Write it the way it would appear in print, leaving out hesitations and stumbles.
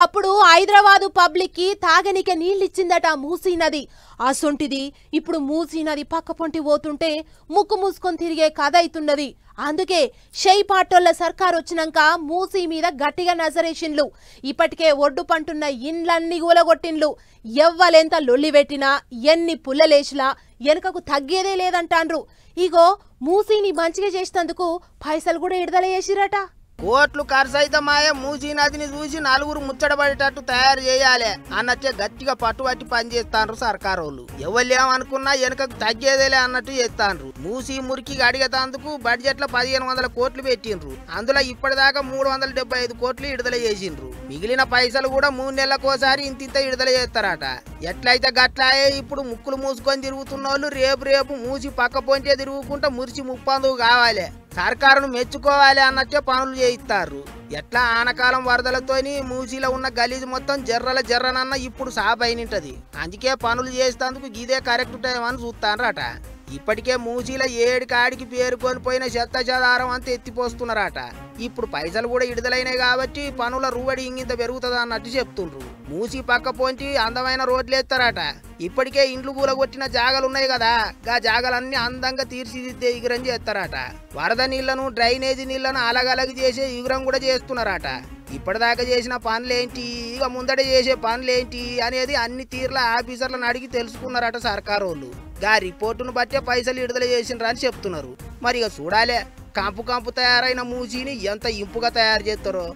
ఒకప్పుడు హైదరాబాదు పబ్లిక్ కి తాగనికే నీళ్ళిచ్చిందట మూసీ నది. అసొంటిది ఇప్పుడు మూసీ నది పక్క పొంటి పోతుంటే ముక్కు మూసుకొని తిరిగే కథ అవుతున్నది. అందుకే షై పాటోళ్ల సర్కార్ వచ్చినాక మూసీ మీద గట్టిగా నజరేషిన్లు. ఇప్పటికే ఒడ్డు పంటున్న ఇండ్లన్నీ గూలగొట్టిన్లు. ఎవ్వలెంత లొల్లి పెట్టినా ఎన్ని పుల్లలేసినా వెనకకు తగ్గేదే లేదంటాండ్రు. ఇగో మూసీని మంచిగా చేసినందుకు పైసలు కూడా విడుదల చేసిరట. కోట్లు ఖర్చు అయితే మాయ మూసీ నదిని చూసి నలుగురు ముచ్చటపడేటట్టు తయారు చేయాలి అన్నట్టే గట్టిగా పట్టుబట్టి పనిచేస్తాండ్రు సర్కారు వాళ్ళు. ఎవళ్ళేమనుకున్నా వెనకకు తగ్గేదేలే అన్నట్టు చేస్తాండ్రు. మూసీ మురికి అడిగేందుకు బడ్జెట్ లో 1500 కోట్లు పెట్టిండ్రు. అందులో ఇప్పటిదాకా 375 కోట్లు విడుదల చేసిండ్రు. మిగిలిన పైసలు కూడా 3 నెలలకోసారి ఇంతింత విడుదల చేస్తారట. ఎట్లయితే గట్లాయే ఇప్పుడు ముక్కులు మూసుకొని తిరుగుతున్న వాళ్ళు రేపు మూసి పక్క పొంటే తిరుగుకుంటా మురిసి ముప్పందుకు కావాలి. సర్కారును మెచ్చుకోవాలి అన్నట్టే పనులు చేయిస్తారు. ఎట్లా ఆనకాలం వరదలతోని మూసీలో ఉన్న గలీజు మొత్తం జర్రనన్న ఇప్పుడు సాబైనింటది. అందుకే పనులు చేసేందుకు ఇదే కరెక్ట్ టైం అని చూస్తారట. ఇప్పటికే మూసీలో 7 కాడికి పేరుకొని పోయిన చెత్త చెదారం అంతా ఎత్తిపోస్తున్నారట. ఇప్పుడు పైసలు కూడా విడుదలైనాయి కాబట్టి పనుల రూవడి ఇంగింత పెరుగుతుంది అన్నట్టు చెప్తుండ్రు. మూసి పక్క పోంచి అందమైన రోడ్లు ఎత్తారట. ఇప్పటికే ఇండ్లు కూలగొట్టిన జాగాలు ఉన్నాయి కదా, గా జాగాలన్నీ అందంగా తీర్చిదిద్దే ఇగురం చేస్తారట. వరద నీళ్లను డ్రైనేజీ నీళ్లను అలగలగి చేసే ఇగురం కూడా చేస్తున్నారట. ఇప్పటిదాకా చేసిన పనులేంటి, ఇక ముందట చేసే పనులేంటి అనేది అన్ని తీర్ల ఆఫీసర్లను అడిగి తెలుసుకున్నారట సర్కారు వాళ్ళు. గా రిపోర్టును బట్టే పైసలు విడుదల చేసిండ్రు అని చెప్తున్నారు. మరి ఇక చూడాలే కంపు తయారైన మూసీని ఎంత ఇంపుగా తయారు చేస్తారో.